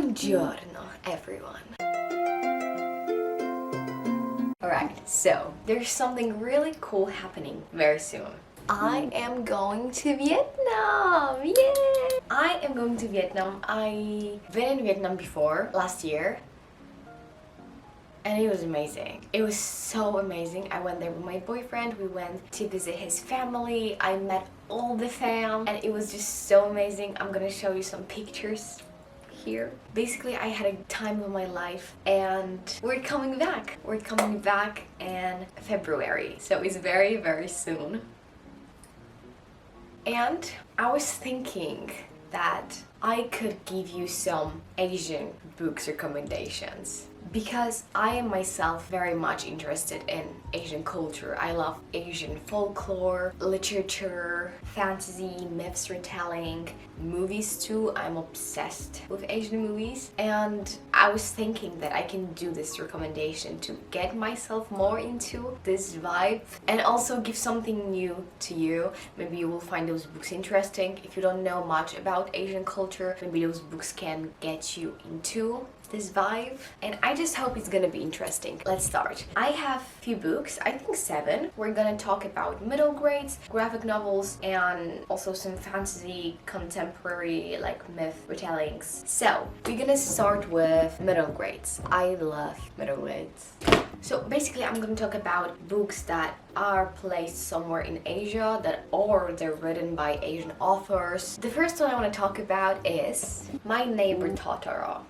Buongiorno, everyone. Alright, so there's something really cool happening very soon. I am going to Vietnam! Yay! I am going to Vietnam. I've been in Vietnam before, last year. And it was amazing. It was so amazing. I went there with my boyfriend. We went to visit his family. I met all the fam. And it was just so amazing. I'm gonna show you some pictures here. Basically, I had a time of my life and we're coming back. We're coming back in February. So it's very, very soon. And I was thinking that I could give you some Asian books recommendations because I am myself very much interested in Asian culture. I love Asian folklore, literature, fantasy, myths retelling, movies too. I'm obsessed with Asian movies, and I was thinking that I can do this recommendation to get myself more into this vibe and also give something new to you. Maybe you will find those books interesting. If you don't know much about Asian culture, maybe those books can get you into this vibe, and I just hope it's gonna be interesting. Let's start. I have a few books, I think 7. We're gonna talk about middle grades, graphic novels, and also some fantasy, contemporary, like myth retellings. So we're gonna start with middle grades. I love middle grades. So basically I'm going to talk about books that are placed somewhere in Asia, they're written by Asian authors. The first one I want to talk about is My Neighbor Totoro.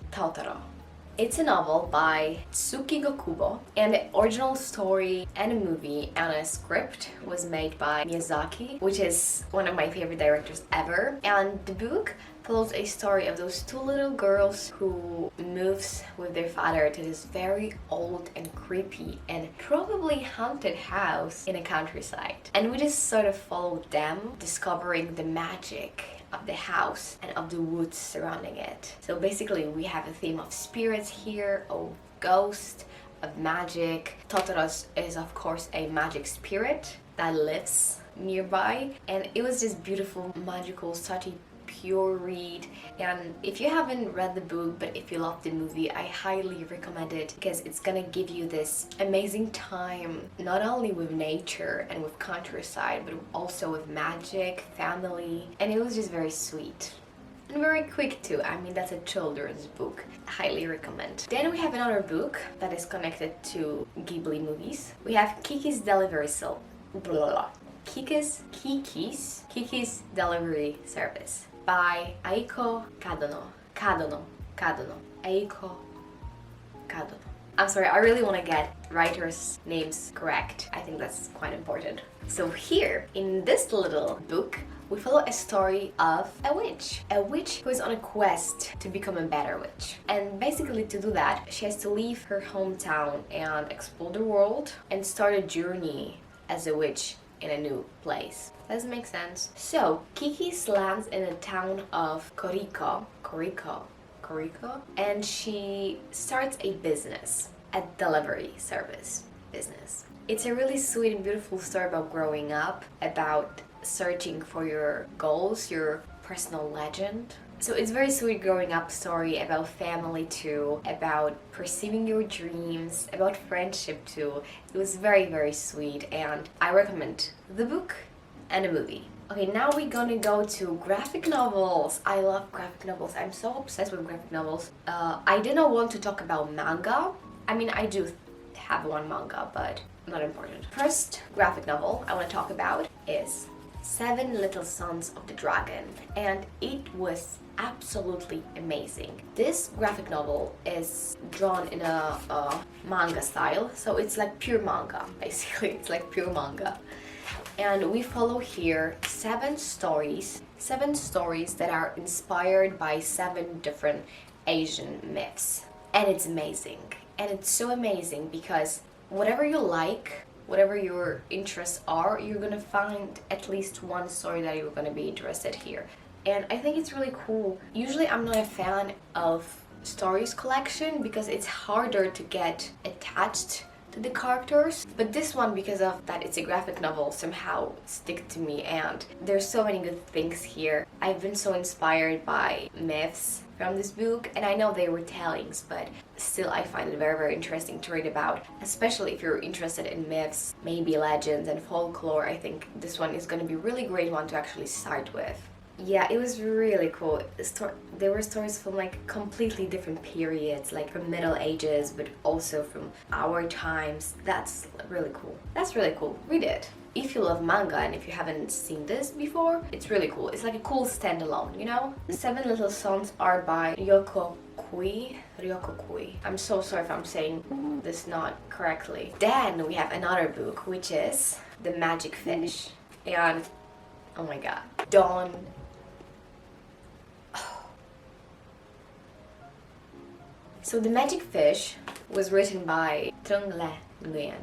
It's a novel by Tsukigo Kubo, and the original story and a movie and a script was made by Miyazaki, which is one of my favorite directors ever. And the book follows a story of those 2 little girls who moves with their father to this very old and creepy and probably haunted house in a countryside. And we just sort of follow them discovering the magic of the house and of the woods surrounding it. So basically we have a theme of spirits here, of ghosts, of magic. Totoro is of course a magic spirit that lives nearby, and it was just beautiful, magical, such a pure read. And if you haven't read the book but if you love the movie, I highly recommend it because it's gonna give you this amazing time not only with nature and with countryside but also with magic, family, and it was just very sweet and very quick too. I mean, that's a children's book. Highly recommend. Then we have another book that is connected to Ghibli movies. We have Kikis Delivery Service by Aiko Kadono. Aiko Kadono. I'm sorry, I really want to get writers' names correct. I think that's quite important. So here, in this little book, we follow a story of a witch who is on a quest to become a better witch. And basically to do that, she has to leave her hometown and explore the world and start a journey as a witch in a new place. Does it make sense? So Kikis lands in the town of Koriko, and she starts a business, a delivery service business. It's a really sweet and beautiful story about growing up, about searching for your goals, your personal legend. So it's very sweet growing up story about family too, about perceiving your dreams, about friendship too. It was very, very sweet, and I recommend the book and the movie. Okay, now we're gonna go to graphic novels. I love graphic novels. I'm so obsessed with graphic novels. I didn't want to talk about manga. I mean, I do have one manga, but not important. First graphic novel I want to talk about is 7 Little Sons of the Dragon, and it was absolutely amazing. This graphic novel is drawn in a manga style, so it's like pure manga, basically. It's like pure manga. And we follow here 7 stories that are inspired by 7 different Asian myths. And it's amazing. And it's so amazing because whatever you like, whatever your interests are, you're gonna find at least one story that you're gonna be interested here. And I think it's really cool. Usually I'm not a fan of stories collection because it's harder to get attached to the characters. But this one, because of that it's a graphic novel, somehow stick to me, and there's so many good things here. I've been so inspired by myths from this book, and I know they were retellings, but still I find it very, very interesting to read about, especially if you're interested in myths, maybe legends and folklore. I think this one is going to be a really great one to actually start with. Yeah, it was really cool. There were stories from like completely different periods, like from Middle Ages, but also from our times. That's really cool. That's really cool. Read it. If you love manga and if you haven't seen this before, it's really cool. It's like a cool standalone, you know? Seven Little Sons are by Ryoko Kui. I'm so sorry if I'm saying this not correctly. Then we have another book, which is The Magic Fish. And oh my god, don't. So The Magic Fish was written by Trung Le Nguyen.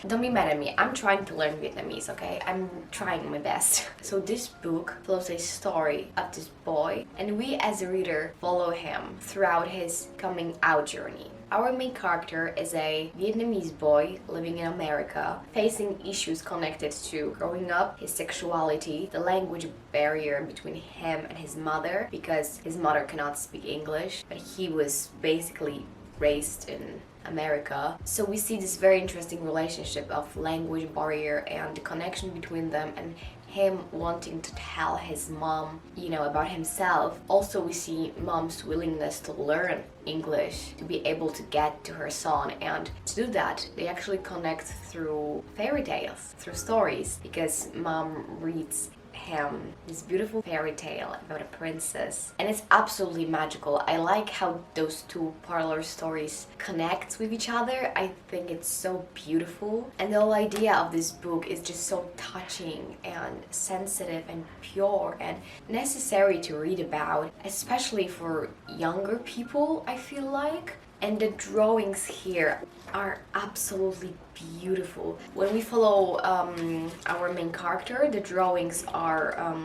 Don't be mad at me, I'm trying to learn Vietnamese, okay? I'm trying my best. So this book follows a story of this boy, and we as a reader follow him throughout his coming out journey. Our main character is a Vietnamese boy living in America, facing issues connected to growing up, his sexuality, the language barrier between him and his mother, because his mother cannot speak English, but he was basically raised in America. So we see this very interesting relationship of language barrier and the connection between them, and him wanting to tell his mom, you know, about himself. Also, we see mom's willingness to learn English to be able to get to her son, and to do that they actually connect through fairy tales, through stories, because mom reads him this beautiful fairy tale about a princess, and it's absolutely magical. I like how those two parlor stories connect with each other. I think it's so beautiful, and the whole idea of this book is just so touching and sensitive and pure and necessary to read about, especially for younger people, I feel like. And the drawings here are absolutely beautiful. When we follow our main character, the drawings are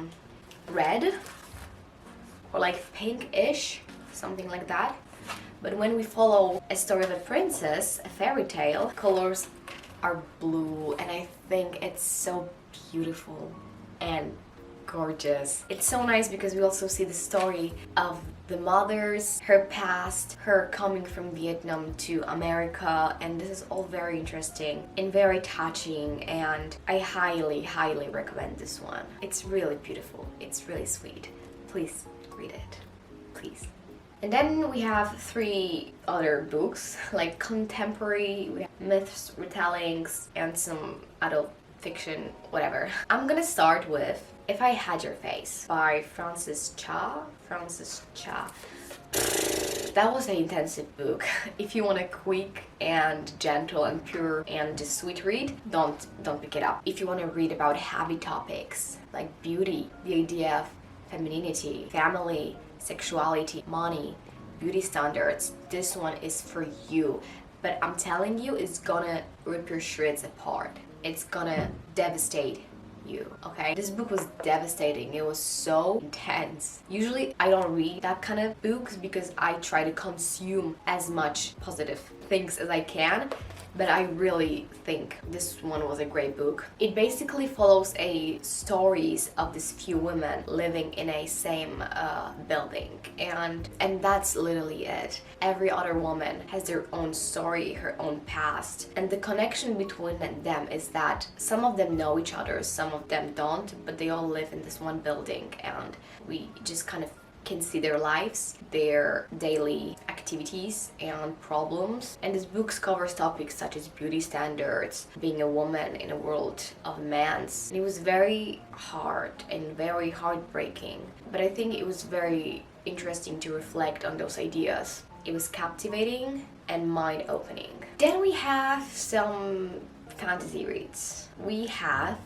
red or like pinkish, something like that. But when we follow a story of a princess, a fairy tale, colors are blue, and I think it's so beautiful and gorgeous. It's so nice because we also see the story of the mothers, her past, her coming from Vietnam to America, and this is all very interesting and very touching, and I highly, highly recommend this one. It's really beautiful. It's really sweet. Please read it. Please. And then we have 3 other books, like contemporary, we have myths, retellings, and some adult fiction, whatever. I'm gonna start with If I Had Your Face by Francis Cha. That was an intensive book. If you want a quick and gentle and pure and just sweet read, don't pick it up. If you want to read about heavy topics like beauty, the idea of femininity, family, sexuality, money, beauty standards, this one is for you. But I'm telling you, it's gonna rip your shreds apart. It's gonna devastate you, okay? This book was devastating. It was so intense. Usually I don't read that kind of books because I try to consume as much positive things as I can, but I really think this one was a great book. It basically follows a stories of these few women living in a same building, and that's literally it. Every other woman has their own story, her own past, and the connection between them is that some of them know each other, some of them don't, but they all live in this one building, and we just kind of can see their lives, their daily activities and problems. And this book covers topics such as beauty standards, being a woman in a world of men. It was very hard and very heartbreaking, but I think it was very interesting to reflect on those ideas. It was captivating and mind-opening. Then we have some fantasy reads. We have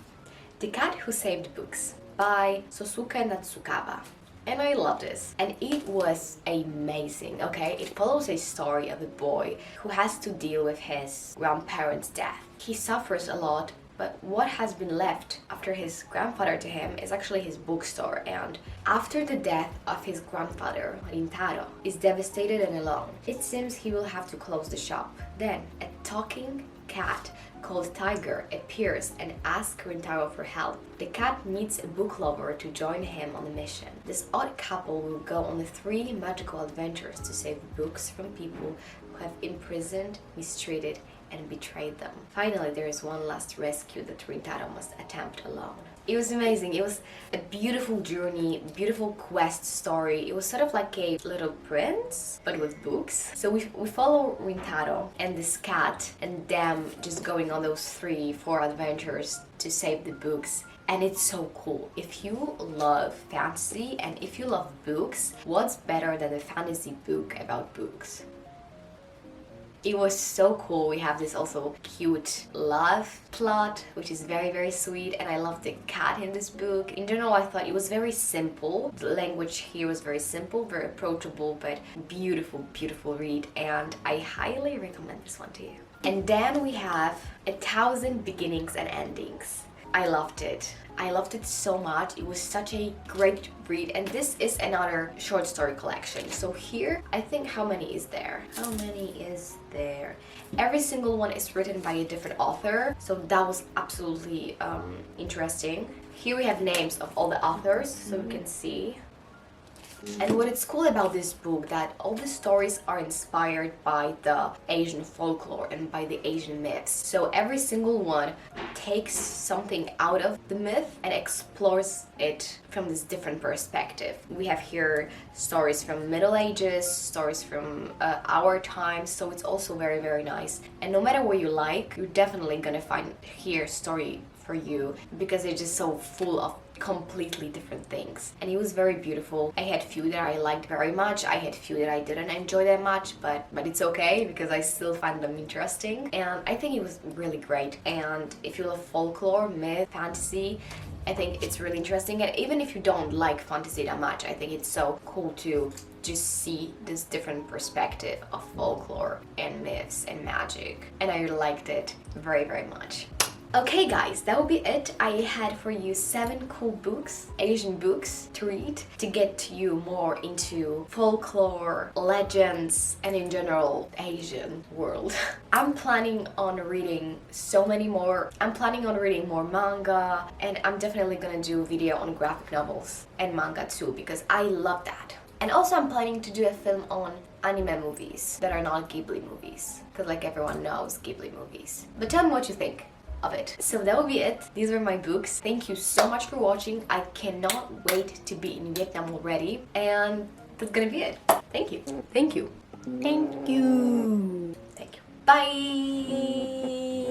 The Cat Who Saved Books by Sosuke Natsukawa. And I love this. And it was amazing, okay? It follows a story of a boy who has to deal with his grandparents' death. He suffers a lot, but what has been left after his grandfather to him is actually his bookstore. And after the death of his grandfather, Rintaro is devastated and alone. It seems he will have to close the shop. Then a talking cat called Tiger appears and asks Rintaro for help. The cat meets a book lover to join him on the mission. This odd couple will go on the 3 magical adventures to save books from people who have imprisoned, mistreated, and betrayed them. Finally, there is one last rescue that Rintaro must attempt alone. It was amazing. It was a beautiful journey, beautiful quest story. It was sort of like a little prince, but with books. So we follow Rintaro and this cat and them just going on those 3-4 adventures to save the books. And it's so cool. If you love fantasy and if you love books, what's better than a fantasy book about books? It was so cool. We have this also cute love plot, which is very, very sweet, and I love the cat in this book. In general, I thought it was very simple. The language here was very simple, very approachable, but beautiful, beautiful read, and I highly recommend this one to you. And then we have 1,000 Beginnings and Endings. I loved it. I loved it so much. It was such a great read, and this is another short story collection. So here, I think, how many is there? How many is there? Every single one is written by a different author, so that was absolutely interesting. Here we have names of all the authors, so you can see. And what is cool about this book, that all the stories are inspired by the Asian folklore and by the Asian myths. So every single one takes something out of the myth and explores it from this different perspective. We have here stories from Middle Ages, stories from our time, so it's also very, very nice. And no matter what you like, you're definitely gonna find here story for you, because it's just so full of completely different things, and it was very beautiful. I had few that I liked very much, I had few that I didn't enjoy that much, but it's okay because I still find them interesting, and I think it was really great. And if you love folklore, myth, fantasy, I think it's really interesting. And even if you don't like fantasy that much, I think it's so cool to just see this different perspective of folklore and myths and magic, and I liked it very, very much. Okay guys, that will be it. I had for you 7 cool books, Asian books to read to get you more into folklore, legends, and in general Asian world. I'm planning on reading so many more. I'm planning on reading more manga, and I'm definitely gonna do a video on graphic novels and manga too, because I love that. And also I'm planning to do a film on anime movies that are not Ghibli movies, because like everyone knows Ghibli movies. But tell me what you think of it. So that will be it. These were my books. Thank you so much for watching. I cannot wait to be in Vietnam already, and that's gonna be it. Thank you. Thank you. Thank you. Thank you. Bye.